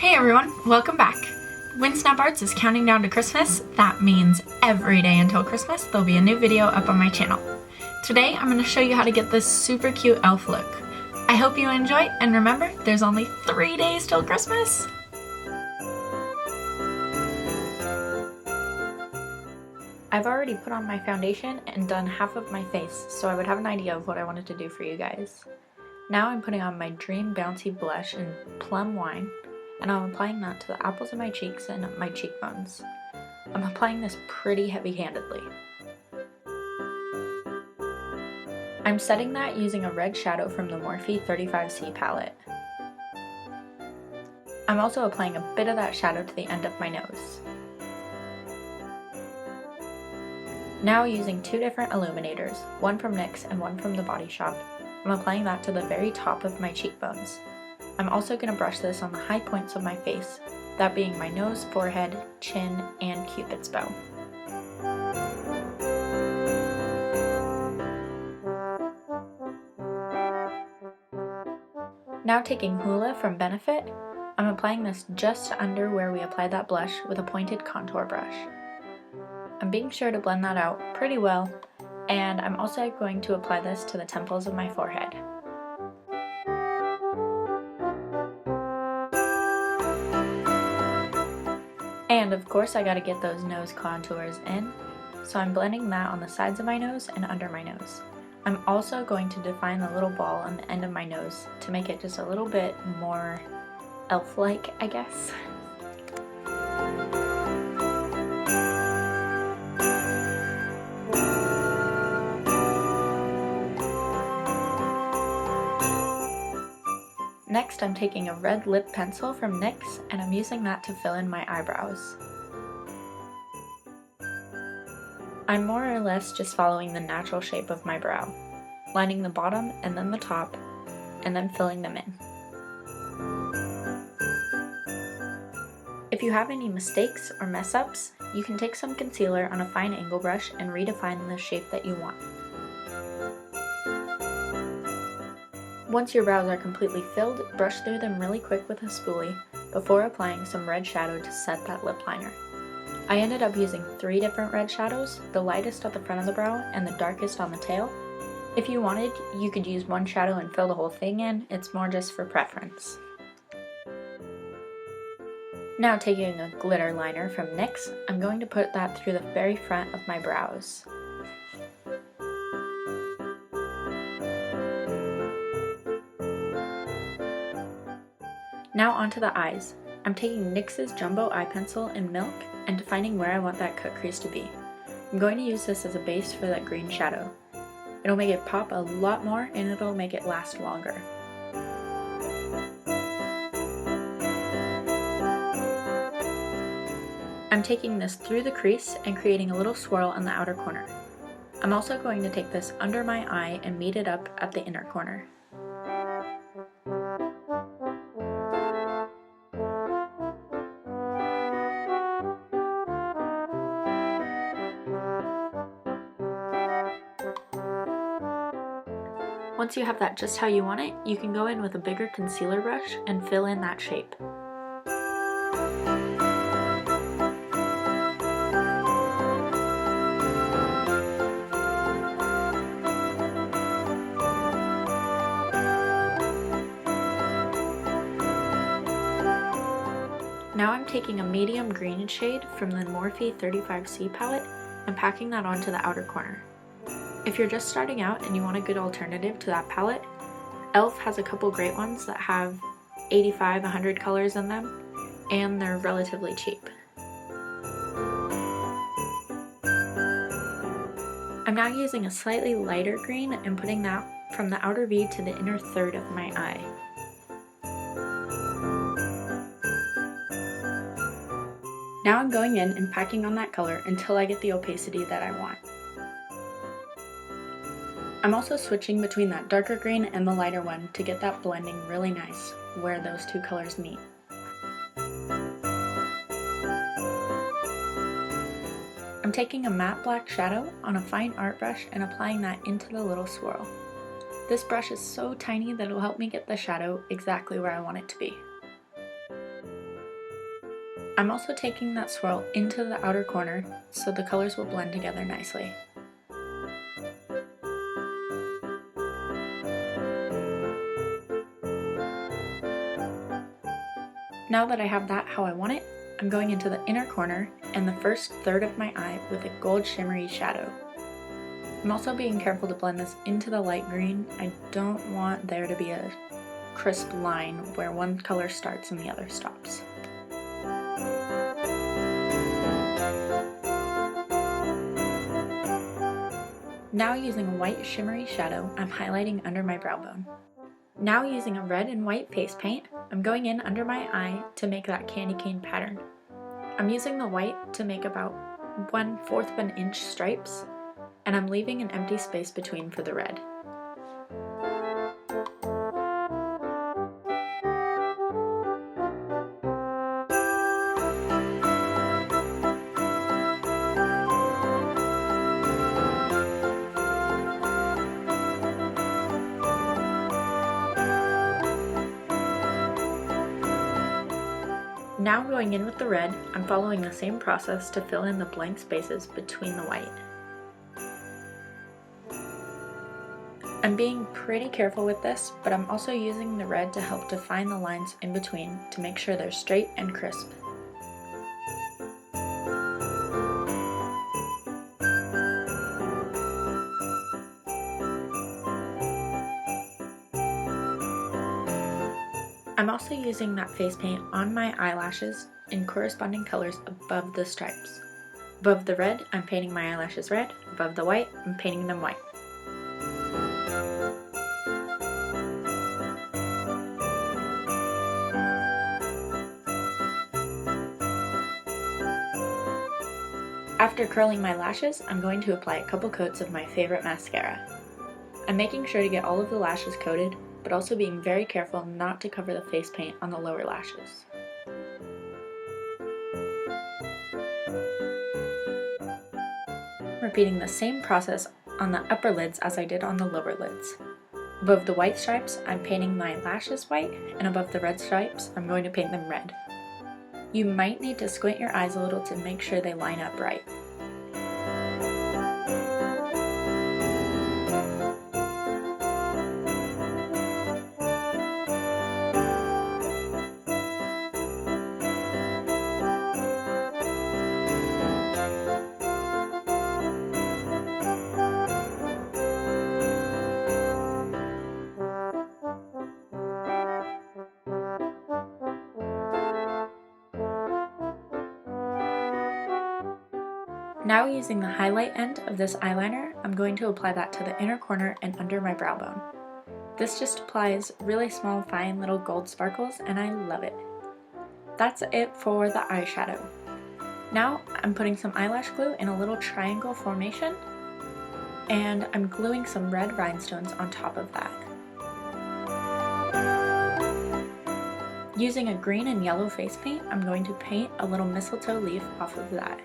Hey everyone, welcome back. WinSnap Arts is counting down to Christmas. That means every day until Christmas there'll be a new video up on my channel. Today I'm going to show you how to get this super cute elf look. I hope you enjoy, and remember, there's only 3 days till Christmas! I've already put on my foundation and done half of my face, so I would have an idea of what I wanted to do for you guys. Now I'm putting on my Dream Bouncy blush in Plum Wine, and I'm applying that to the apples of my cheeks and my cheekbones. I'm applying this pretty heavy-handedly. I'm setting that using a red shadow from the Morphe 35C palette. I'm also applying a bit of that shadow to the end of my nose. Now using two different illuminators, one from Nyx and one from the Body Shop, I'm applying that to the very top of my cheekbones. I'm also going to brush this on the high points of my face, that being my nose, forehead, chin, and Cupid's bow. Now taking Hoola from Benefit, I'm applying this just under where we applied that blush with a pointed contour brush. I'm being sure to blend that out pretty well, and I'm also going to apply this to the temples of my forehead. And of course I gotta get those nose contours in, so I'm blending that on the sides of my nose and under my nose. I'm also going to define the little ball on the end of my nose to make it just a little bit more elf-like, I guess. Next, I'm taking a red lip pencil from Nyx, and I'm using that to fill in my eyebrows. I'm more or less just following the natural shape of my brow, lining the bottom and then the top, and then filling them in. If you have any mistakes or mess-ups, you can take some concealer on a fine angle brush and redefine the shape that you want. Once your brows are completely filled, brush through them really quick with a spoolie before applying some red shadow to set that lip liner. I ended up using 3 different red shadows, the lightest at the front of the brow and the darkest on the tail. If you wanted, you could use one shadow and fill the whole thing in, it's more just for preference. Now taking a glitter liner from NYX, I'm going to put that through the very front of my brows. Now onto the eyes. I'm taking NYX's Jumbo Eye Pencil in Milk and defining where I want that cut crease to be. I'm going to use this as a base for that green shadow. It'll make it pop a lot more and it'll make it last longer. I'm taking this through the crease and creating a little swirl on the outer corner. I'm also going to take this under my eye and meet it up at the inner corner. Once you have that just how you want it, you can go in with a bigger concealer brush and fill in that shape. Now I'm taking a medium green shade from the Morphe 35C palette and packing that onto the outer corner. If you're just starting out and you want a good alternative to that palette, e.l.f. has a couple great ones that have 85-100 colors in them, and they're relatively cheap. I'm now using a slightly lighter green and putting that from the outer V to the inner third of my eye. Now I'm going in and packing on that color until I get the opacity that I want. I'm also switching between that darker green and the lighter one to get that blending really nice where those two colors meet. I'm taking a matte black shadow on a fine art brush and applying that into the little swirl. This brush is so tiny that it'll help me get the shadow exactly where I want it to be. I'm also taking that swirl into the outer corner so the colors will blend together nicely. Now that I have that how I want it, I'm going into the inner corner and the first third of my eye with a gold shimmery shadow. I'm also being careful to blend this into the light green. I don't want there to be a crisp line where one color starts and the other stops. Now using a white shimmery shadow, I'm highlighting under my brow bone. Now using a red and white face paint, I'm going in under my eye to make that candy cane pattern. I'm using the white to make about 1/4 of an inch stripes, and I'm leaving an empty space between for the red. Now going in with the red, I'm following the same process to fill in the blank spaces between the white. I'm being pretty careful with this, but I'm also using the red to help define the lines in between to make sure they're straight and crisp. I'm also using that face paint on my eyelashes in corresponding colors above the stripes. Above the red, I'm painting my eyelashes red. Above the white, I'm painting them white. After curling my lashes, I'm going to apply a couple coats of my favorite mascara. I'm making sure to get all of the lashes coated, but also being very careful not to cover the face paint on the lower lashes. Repeating the same process on the upper lids as I did on the lower lids. Above the white stripes, I'm painting my lashes white, and above the red stripes, I'm going to paint them red. You might need to squint your eyes a little to make sure they line up right. Now using the highlight end of this eyeliner, I'm going to apply that to the inner corner and under my brow bone. This just applies really small, fine little gold sparkles, and I love it. That's it for the eyeshadow. Now I'm putting some eyelash glue in a little triangle formation, and I'm gluing some red rhinestones on top of that. Using a green and yellow face paint, I'm going to paint a little mistletoe leaf off of that.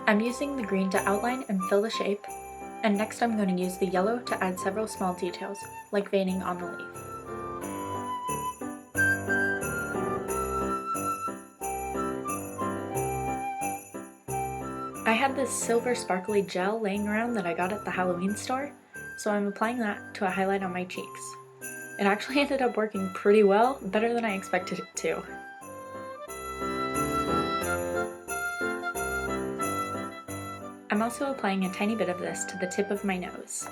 I'm using the green to outline and fill the shape, and next I'm going to use the yellow to add several small details, like veining on the leaf. I had this silver sparkly gel laying around that I got at the Halloween store, so I'm applying that to a highlight on my cheeks. It actually ended up working pretty well, better than I expected it to. I'm also applying a tiny bit of this to the tip of my nose.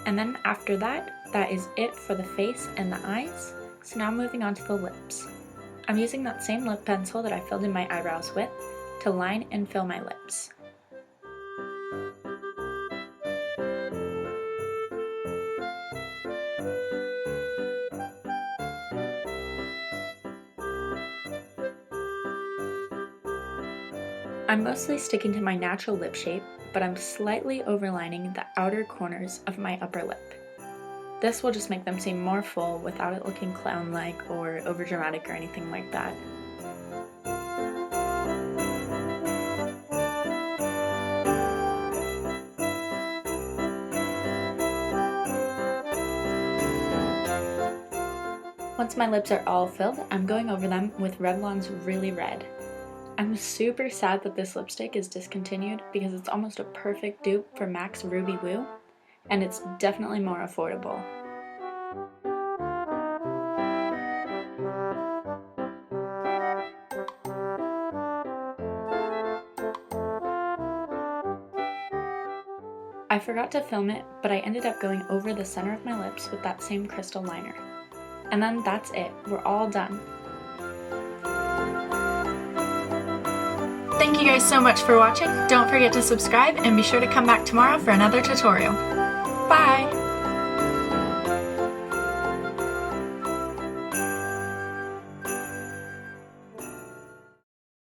And then after that, that is it for the face and the eyes. So now moving on to the lips. I'm using that same lip pencil that I filled in my eyebrows with to line and fill my lips. I'm mostly sticking to my natural lip shape, but I'm slightly overlining the outer corners of my upper lip. This will just make them seem more full without it looking clown-like or overdramatic or anything like that. Once my lips are all filled, I'm going over them with Revlon's Really Red. I'm super sad that this lipstick is discontinued because it's almost a perfect dupe for MAC's Ruby Woo, and it's definitely more affordable. I forgot to film it, but I ended up going over the center of my lips with that same crystal liner. And then that's it, we're all done. Thank you guys so much for watching. Don't forget to subscribe and be sure to come back tomorrow for another tutorial. Bye!